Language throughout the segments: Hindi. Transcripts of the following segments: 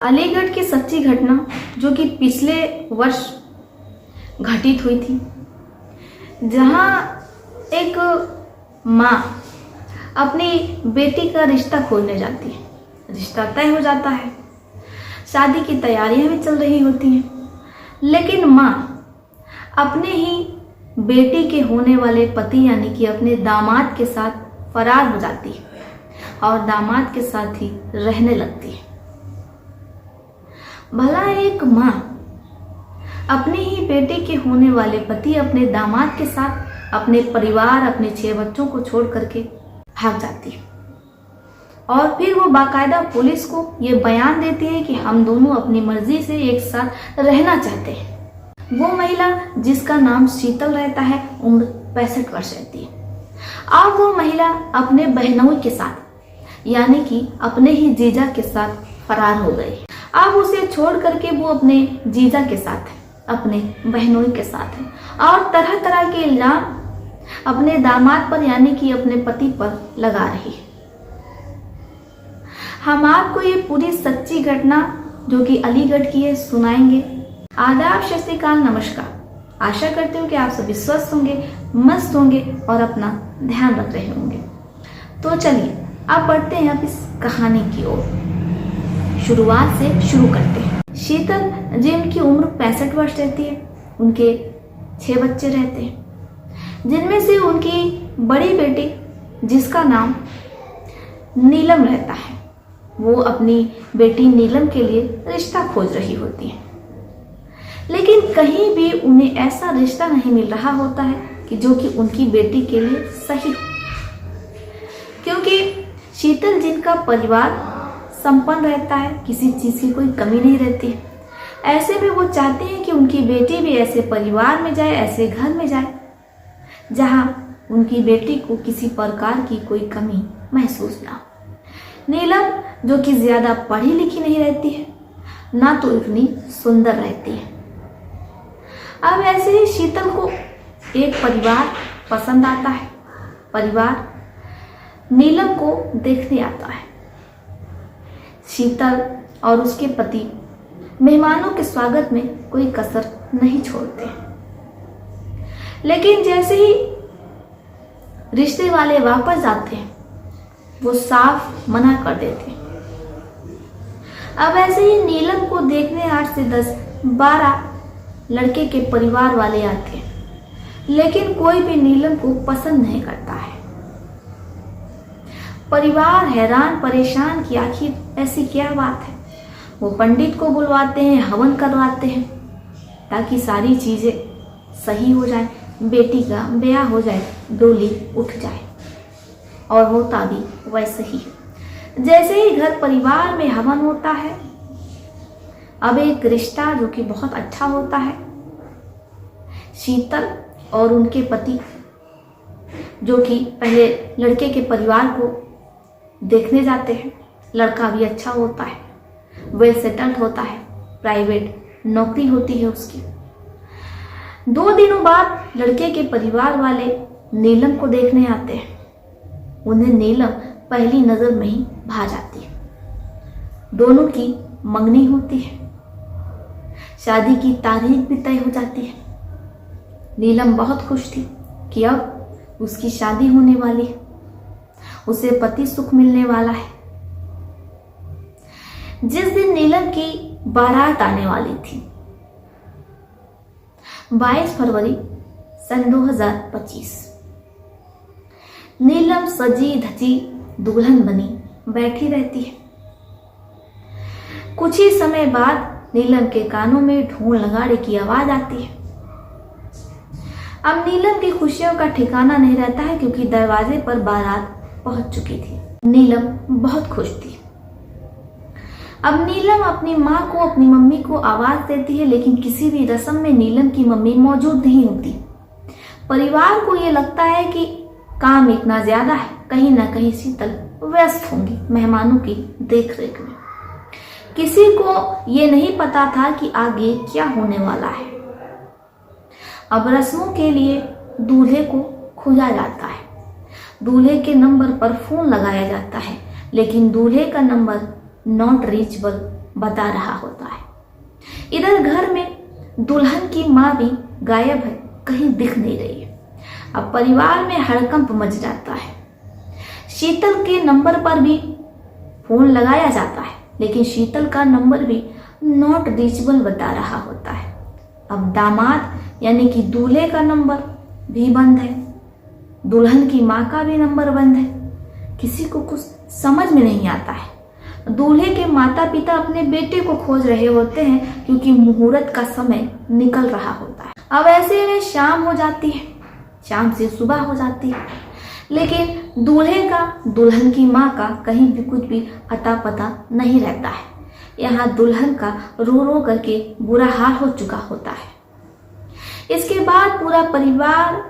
अलीगढ़ की सच्ची घटना जो कि पिछले वर्ष घटित हुई थी, जहां एक माँ अपनी बेटी का रिश्ता खोजने जाती है। रिश्ता तय हो जाता है, शादी की तैयारियां भी चल रही होती हैं, लेकिन माँ अपने ही बेटी के होने वाले पति यानी कि अपने दामाद के साथ फरार हो जाती है और दामाद के साथ ही रहने लगती है। भला एक माँ अपने ही बेटे के होने वाले पति अपने दामाद के साथ अपने परिवार, अपने 6 बच्चों को छोड़ करके भाग जाती है और फिर वो बाकायदा पुलिस को ये बयान देती है कि हम दोनों अपनी मर्जी से एक साथ रहना चाहते हैं। वो महिला जिसका नाम शीतल रहता है, उम्र 65 वर्ष रहती है। अब वो महिला अपने बहनोई के साथ यानी कि अपने ही जीजा के साथ फरार हो गई। अब उसे छोड़ करके वो अपने जीजा के साथ है, अपने बहनोई के साथ है और तरह तरह के इल्जाम अपने दामाद पर यानी कि अपने पति पर लगा रही है। हम आपको ये पूरी सच्ची घटना जो कि अलीगढ़ की है सुनाएंगे। आदाब, सत श्री अकाल, नमस्कार। आशा करते हूँ कि आप सभी स्वस्थ होंगे, मस्त होंगे और अपना ध्यान रख रहे होंगे। तो चलिए अब बढ़ते हैं अब इस कहानी की ओर। शुरुआत से शुरू करते हैं। शीतल जिनकी उम्र 65 वर्ष रहती है, उनके 6 बच्चे रहते हैं, जिनमें से उनकी बड़ी बेटी जिसका नाम नीलम रहता है, वो अपनी बेटी नीलम के लिए रिश्ता खोज रही होती है। लेकिन कहीं भी उन्हें ऐसा रिश्ता नहीं मिल रहा होता है कि जो कि उनकी बेटी के लिए सही हो, क्योंकि शीतल जिनका परिवार संपन्न रहता है, किसी चीज़ की कोई कमी नहीं रहती है। ऐसे में वो चाहते हैं कि उनकी बेटी भी ऐसे परिवार में जाए, ऐसे घर में जाए जहां उनकी बेटी को किसी प्रकार की कोई कमी महसूस ना हो। नीलम जो कि ज़्यादा पढ़ी लिखी नहीं रहती है, ना तो इतनी सुंदर रहती है। अब ऐसे ही शीतल को एक परिवार पसंद आता है। परिवार नीलम को देखने आता है। शीतल और उसके पति मेहमानों के स्वागत में कोई कसर नहीं छोड़ते, लेकिन जैसे ही रिश्ते वाले वापस जाते हैं, वो साफ मना कर देते हैं। अब ऐसे ही नीलम को देखने 8 से 10, 12 लड़के के परिवार वाले आते हैं, लेकिन कोई भी नीलम को पसंद नहीं करता है। परिवार हैरान परेशान कि आखिर ऐसी क्या बात है। वो पंडित को बुलवाते हैं, हवन करवाते हैं ताकि सारी चीज़ें सही हो जाए, बेटी का ब्याह हो जाए, डोली उठ जाए। और होता भी वैसे ही। जैसे ही घर परिवार में हवन होता है, अब एक रिश्ता जो कि बहुत अच्छा होता है। शीतल और उनके पति जो कि पहले लड़के के परिवार को देखने जाते हैं। लड़का भी अच्छा होता है, वेल सेटल्ड होता है, प्राइवेट नौकरी होती है उसकी। 2 दिनों बाद लड़के के परिवार वाले नीलम को देखने आते हैं। उन्हें नीलम पहली नज़र में ही भा जाती है। दोनों की मंगनी होती है, शादी की तारीख भी तय हो जाती है। नीलम बहुत खुश थी कि अब उसकी शादी होने वाली है, उसे पति सुख मिलने वाला है। जिस दिन नीलम की बारात आने वाली थी, 22 फरवरी सन 2025, नीलम सजी धजी दुल्हन बनी बैठी रहती है। कुछ ही समय बाद नीलम के कानों में ढोल नगाड़े की आवाज आती है। अब नीलम की खुशियों का ठिकाना नहीं रहता है, क्योंकि दरवाजे पर बारात पहुंच चुकी थी। नीलम बहुत खुश थी। अब नीलम अपनी माँ को, अपनी मम्मी को आवाज देती है, लेकिन किसी भी रस्म में नीलम की मम्मी मौजूद नहीं होती। परिवार को ये लगता है कि काम इतना ज्यादा है, कहीं ना कहीं शीतल व्यस्त होंगी मेहमानों की देखरेख में। किसी को ये नहीं पता था कि आगे क्या होने वाला है। अब रस्मों के लिए दूल्हे को खोजा जाता है। दूल्हे के नंबर पर फोन लगाया जाता है, लेकिन दूल्हे का नंबर नॉट रीचेबल बता रहा होता है। इधर घर में दुल्हन की माँ भी गायब है, कहीं दिख नहीं रही है। अब परिवार में हड़कंप मच जाता है। शीतल के नंबर पर भी फोन लगाया जाता है, लेकिन शीतल का नंबर भी नॉट रीचेबल बता रहा होता है। अब दामाद यानी कि दूल्हे का नंबर भी बंद है, दुल्हन की माँ का भी नंबर बंद है। किसी को कुछ समझ में नहीं आता है। दूल्हे के माता पिता अपने बेटे को खोज रहे होते हैं, क्योंकि मुहूर्त का समय निकल रहा होता है। अब ऐसे में शाम हो जाती है, शाम से सुबह हो जाती है, लेकिन दूल्हे का दुल्हन की माँ का कहीं भी कुछ भी अता पता नहीं रहता है। यहाँ दुल्हन का रो रो करके बुरा हाल हो चुका होता है। इसके बाद पूरा परिवार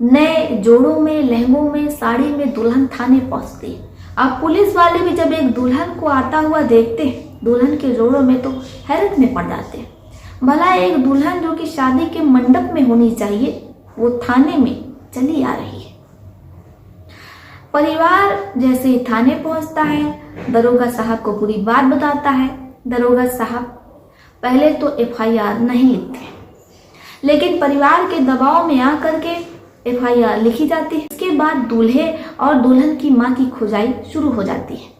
नए जोड़ों में, लहंगों में, साड़ी में दुल्हन थाने पहुंचती है। अब पुलिस वाले भी जब एक दुल्हन को आता हुआ देखते हैं दुल्हन के जोड़ों में, तो हैरत में पड़ जाते हैं। भला एक दुल्हन जो कि शादी के मंडप में होनी चाहिए, वो थाने में चली आ रही है। परिवार जैसे ही थाने पहुंचता है, दरोगा साहब को पूरी बात बताता है। दरोगा साहब पहले तो FIR नहीं लिखते, लेकिन परिवार के दबाव में आकर के FIR लिखी जाती है। इसके बाद दूल्हे और दुल्हन की मां की खुदाई शुरू हो जाती है।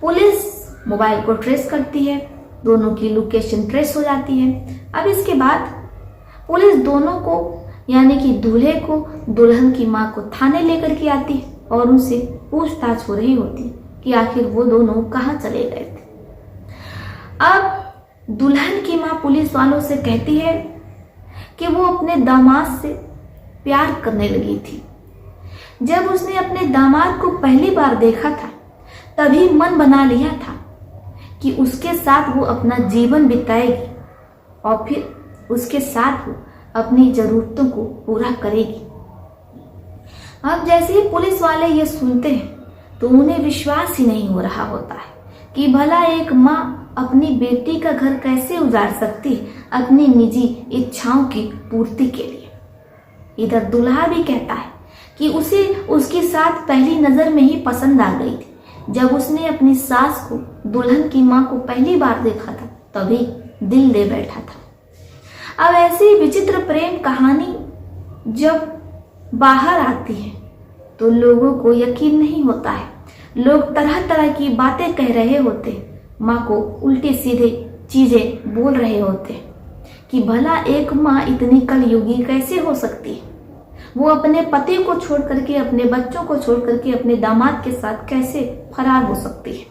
पुलिस मोबाइल को ट्रेस करती है, दोनों की लोकेशन ट्रेस हो जाती है। अब इसके बाद पुलिस दोनों को यानी कि दूल्हे को, दुल्हन की मां को थाने लेकर के आती है और उनसे पूछताछ हो रही होती है कि आखिर वो दोनों कहाँ चले गए थे। अब दुल्हन की मां पुलिस वालों से कहती है कि वो अपने दामाद से प्यार करने लगी थी। जब उसने अपने दामाद को पहली बार देखा था, तभी मन बना लिया था कि उसके साथ वो अपना जीवन बिताएगी और फिर उसके साथ वो अपनी जरूरतों को पूरा करेगी। अब जैसे ही पुलिस वाले ये सुनते हैं तो उन्हें विश्वास ही नहीं हो रहा होता है कि भला एक माँ अपनी बेटी का घर कैसे उजाड़ सकती है अपनी निजी इच्छाओं की पूर्ति के लिए। इधर दूल्हा भी कहता है कि उसे उसकी साथ पहली नजर में ही पसंद आ गई थी। जब उसने अपनी सास को, दुल्हन की माँ को पहली बार देखा था, तभी दिल दे बैठा था। अब ऐसी विचित्र प्रेम कहानी जब बाहर आती है तो लोगों को यकीन नहीं होता है। लोग तरह तरह की बातें कह रहे होते, माँ को उल्टी सीधे चीजें बोल रहे होते कि भला एक माँ इतनी कलयुगी कैसे हो सकती है। वो अपने पति को छोड़ करके, अपने बच्चों को छोड़ करके अपने दामाद के साथ कैसे फरार हो सकती है।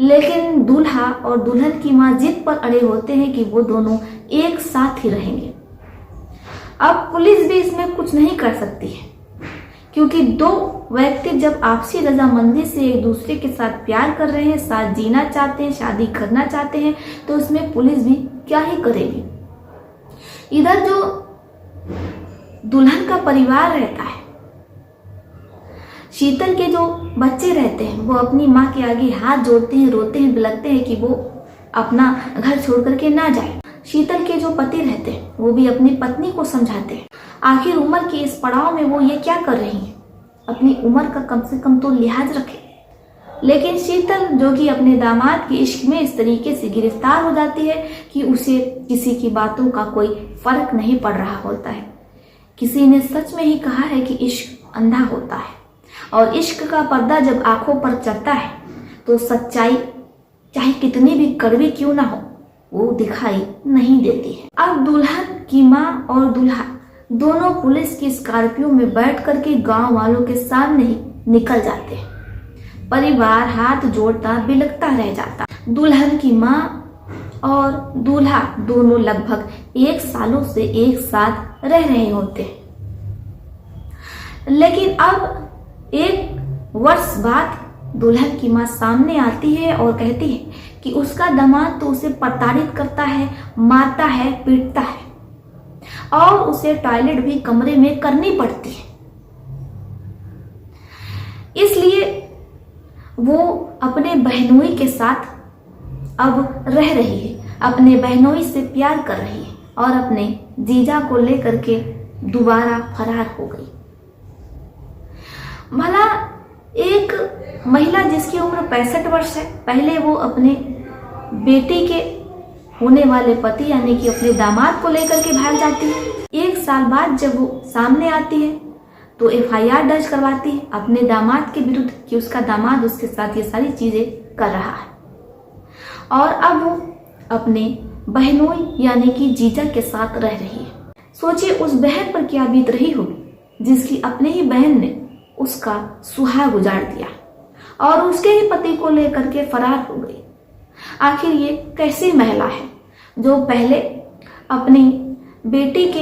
लेकिन दूल्हा और दुल्हन की माँ जिद पर अड़े होते हैं कि वो दोनों एक साथ ही रहेंगे। अब पुलिस भी इसमें कुछ नहीं कर सकती है, क्योंकि दो व्यक्ति जब आपसी रजामंदी से एक दूसरे के साथ प्यार कर रहे हैं, साथ जीना चाहते हैं, शादी करना चाहते हैं, तो उसमें पुलिस भी क्या ही करेगी। इधर जो दुल्हन का परिवार रहता है, शीतल के जो बच्चे रहते हैं, वो अपनी माँ के आगे हाथ जोड़ते हैं, रोते हैं, बिलखते हैं कि वो अपना घर छोड़ करके ना जाए। शीतल के जो पति रहते हैं वो भी अपनी पत्नी को समझाते हैं। आखिर उम्र के इस पड़ाव में वो ये क्या कर रही हैं, अपनी उम्र का कम से कम तो लिहाज रखें। लेकिन शीतल जो कि अपने दामाद के इश्क में इस तरीके से गिरफ्तार हो जाती है कि उसे किसी की बातों का कोई फर्क नहीं पड़ रहा होता है। किसी ने सच में ही कहा है कि इश्क अंधा होता है, और इश्क का पर्दा जब आंखों पर चढ़ता है तो सच्चाई चाहे कितनी भी कड़वी क्यों ना हो, वो दिखाई नहीं देती है। अब दुल्हन की माँ और दूल्हा दोनों पुलिस की स्कॉर्पियो में बैठ करके गांव वालों के सामने ही निकल जाते हैं। परिवार हाथ जोड़ता बिलखता रह जाता। दुल्हन की माँ और दूल्हा दोनों लगभग 1 सालों से एक साथ रह रहे होते हैं, लेकिन अब 1 वर्ष बाद दुल्हन की माँ सामने आती है और कहती है कि उसका दामाद तो उसे प्रताड़ित करता है, मारता है, पीटता है, और उसे टॉयलेट भी कमरे में करनी पड़ती है। इसलिए वो अपने बहनोई के साथ अब रह रही है, अपने बहनोई से प्यार कर रही है और अपने जीजा को लेकर के दोबारा फरार हो गई। भला एक महिला जिसकी उम्र 65 वर्ष है, पहले वो अपने बेटी के होने वाले पति यानी कि अपने दामाद को लेकर के भाग जाती है। 1 साल बाद जब वो सामने आती है तो FIR दर्ज करवाती है अपने दामाद के विरुद्ध कि उसका दामाद उसके साथ ये सारी चीजें कर रहा है, और अब वो अपने बहनोई यानी कि जीजा के साथ रह रही है। सोचिए उस बहन पर क्या बीत रही होगी जिसकी अपने ही बहन ने उसका सुहाग उजाड़ दिया और उसके ही पति को लेकर के फरार हो गई। आखिर ये कैसी महिला है जो पहले अपनी बेटी के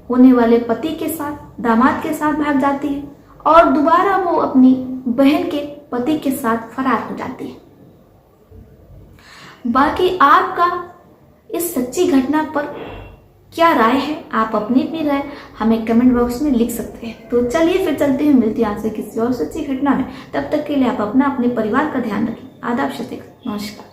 होने वाले पति के साथ, दामाद के साथ भाग जाती है और दोबारा वो अपनी बहन के पति के साथ फरार हो जाती है। बाकी आपका इस सच्ची घटना पर क्या राय है, आप अपनी राय हमें कमेंट बॉक्स में लिख सकते हैं। तो चलिए फिर चलते हैं, मिलती हैं आपसे किसी और सच्ची घटना में। तब तक के लिए आप अपना अपने परिवार का ध्यान रखें। आदाब, नमस्कार।